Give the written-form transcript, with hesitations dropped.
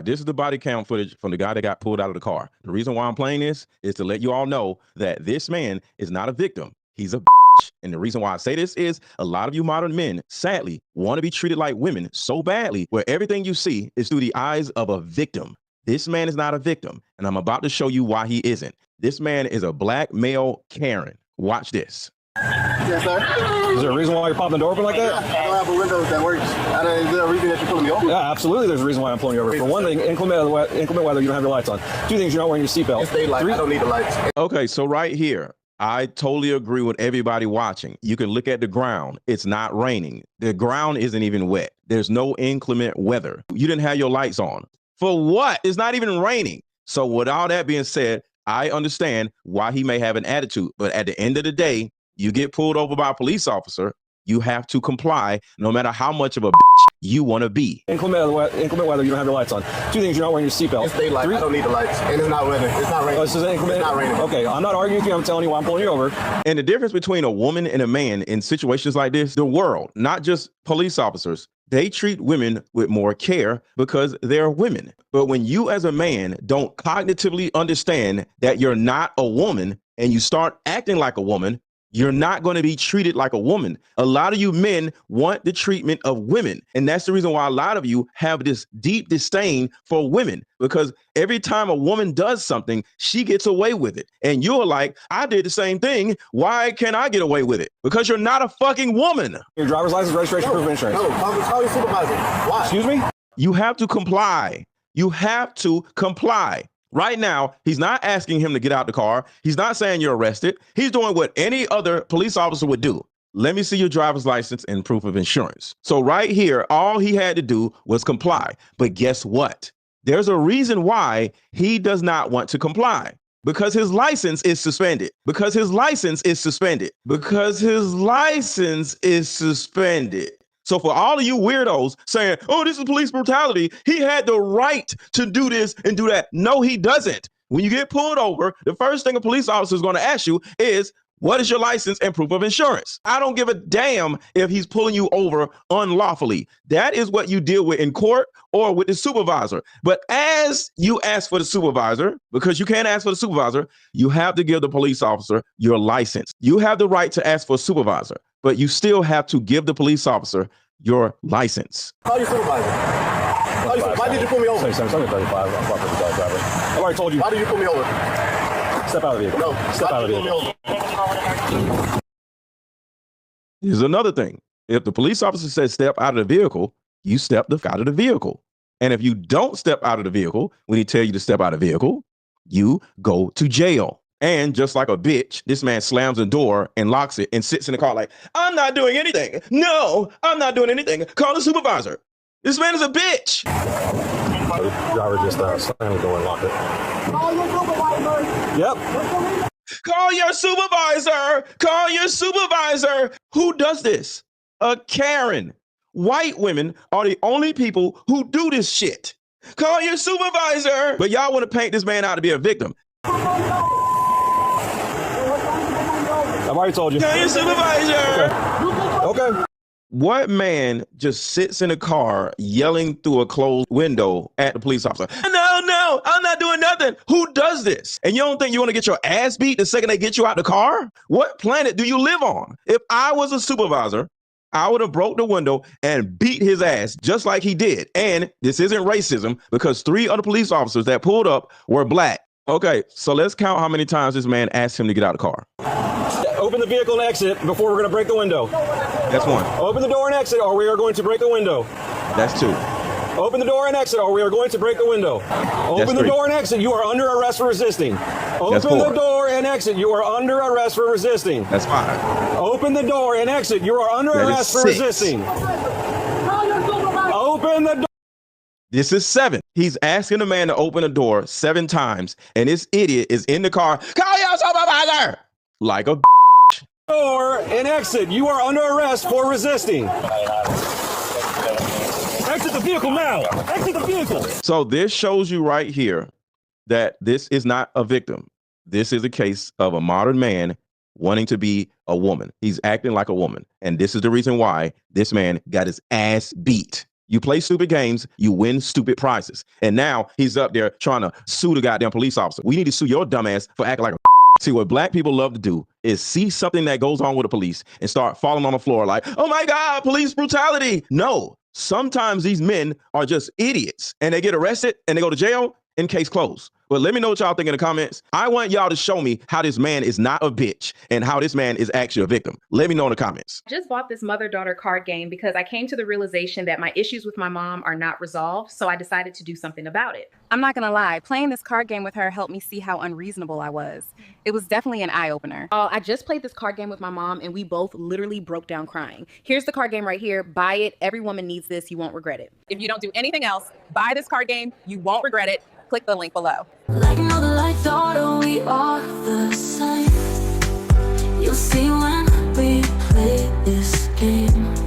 This is the body cam footage from the guy that got pulled out of the car. The reason why I'm playing this is to let you all know that this man is not a victim. He's a bitch. And the reason why I say this is a lot of you modern men, sadly, want to be treated like women so badly where everything you see is through the eyes of a victim. This man is not a victim, and I'm about to show you why he isn't. This man is a black male Karen. Watch this. Yes, sir. Is there a reason why you're popping the door open like that? I don't have a window that works. Is there a reason that you're pulling me over? Yeah, absolutely. There's a reason why I'm pulling you over. For one thing, inclement weather, you don't have your lights on. Two things, you're not wearing your seatbelt. It's daylight. I don't need the lights. Okay, so right here, I totally agree with everybody watching. You can look at the ground. It's not raining. The ground isn't even wet. There's no inclement weather. You didn't have your lights on. For what? It's not even raining. So with all that being said, I understand why he may have an attitude. But at the end of the day, you get pulled over by a police officer, you have to comply no matter how much of a bitch you want to be. Inclement weather, you don't have your lights on. Two things, you're not wearing your seatbelt. It's daylight. I don't need the lights. And it's not weather. It's not raining. Oh, this is inclement? It's not raining. Okay, I'm not arguing with you. I'm telling you why I'm pulling you over. And the difference between a woman and a man in situations like this, the world, not just police officers, they treat women with more care because they're women. But when you as a man don't cognitively understand that you're not a woman and you start acting like a woman, you're not going to be treated like a woman. A lot of you men want the treatment of women. And that's the reason why a lot of you have this deep disdain for women, because every time a woman does something, she gets away with it. And you're like, I did the same thing. Why can't I get away with it? Because you're not a fucking woman. Your driver's license, registration, proof of insurance. No, call your supervisor. Why? Excuse me? You have to comply. You have to comply. Right now, he's not asking him to get out the car. He's not saying you're arrested. He's doing what any other police officer would do. Let me see your driver's license and proof of insurance. So right here, all he had to do was comply. But guess what? There's a reason why he does not want to comply. Because his license is suspended. Because his license is suspended. Because his license is suspended. So for all of you weirdos saying, oh, this is police brutality, he had the right to do this and do that. No, he doesn't. When you get pulled over, the first thing a police officer is going to ask you is, what is your license and proof of insurance? I don't give a damn if he's pulling you over unlawfully. That is what you deal with in court or with the supervisor. But as you ask for the supervisor, because you can't ask for the supervisor, you have to give the police officer your license. You have the right to ask for a supervisor, but you still have to give the police officer your license. Call your supervisor. Why did you pull me over? I've already told you. Why did you pull me over? Step out of the vehicle. No, Step out of the vehicle. Here's another thing. If the police officer says step out of the vehicle, you step out of the vehicle. And if you don't step out of the vehicle, when he tell you to step out of the vehicle, you go to jail. And just like a bitch, this man slams the door and locks it and sits in the car like, I'm not doing anything. No, I'm not doing anything. Call the supervisor. This man is a bitch. The driver just slammed the door and locked it. Call your supervisor. Yep. Call your supervisor. Call your supervisor. Who does this? A Karen. White women are the only people who do this shit. Call your supervisor. But y'all want to paint this man out to be a victim. I've already told you. Call your supervisor. Okay. What man just sits in a car yelling through a closed window at the police officer? No, I'm not doing nothing. Who does this? And you don't think you want to get your ass beat the second they get you out the car? What planet do you live on? If I was a supervisor, I would have broke the window and beat his ass just like he did. And this isn't racism because 3 other police officers that pulled up were black. Okay, so let's count how many times this man asked him to get out of the car. Open the vehicle and exit before we're going to break the window. That's 1. Open the door and exit or we are going to break the window. That's 2. Open the door and exit or we are going to break the window. Open the door and exit. You are under arrest for resisting. Open the door and exit. You are under arrest for resisting. That's 5. Open the door and exit. You are under arrest for resisting. Open the door. This is 7. He's asking the man to open the door 7 times, and this idiot is in the car. Call your supervisor! Like a door and exit. You are under arrest for resisting. Exit the vehicle now. Exit the vehicle. So this shows you right here that this is not a victim. This is a case of a modern man wanting to be a woman. He's acting like a woman. And this is the reason why this man got his ass beat. You play stupid games, you win stupid prizes. And now he's up there trying to sue the goddamn police officer. We need to sue your dumbass for acting like a See, what black people love to do is see something that goes on with the police and start falling on the floor like, oh my God, police brutality. No, sometimes these men are just idiots and they get arrested and they go to jail and case closed. Well, let me know what y'all think in the comments. I want y'all to show me how this man is not a bitch and how this man is actually a victim. Let me know in the comments. I just bought this mother-daughter card game because I came to the realization that my issues with my mom are not resolved, so I decided to do something about it. I'm not gonna lie, playing this card game with her helped me see how unreasonable I was. It was definitely an eye-opener. I just played this card game with my mom and we both literally broke down crying. Here's the card game right here. Buy it. Every woman needs this. You won't regret it. If you don't do anything else, buy this card game. You won't regret it. Click the link below. Like no light thought we are the same. You'll see when we play this game.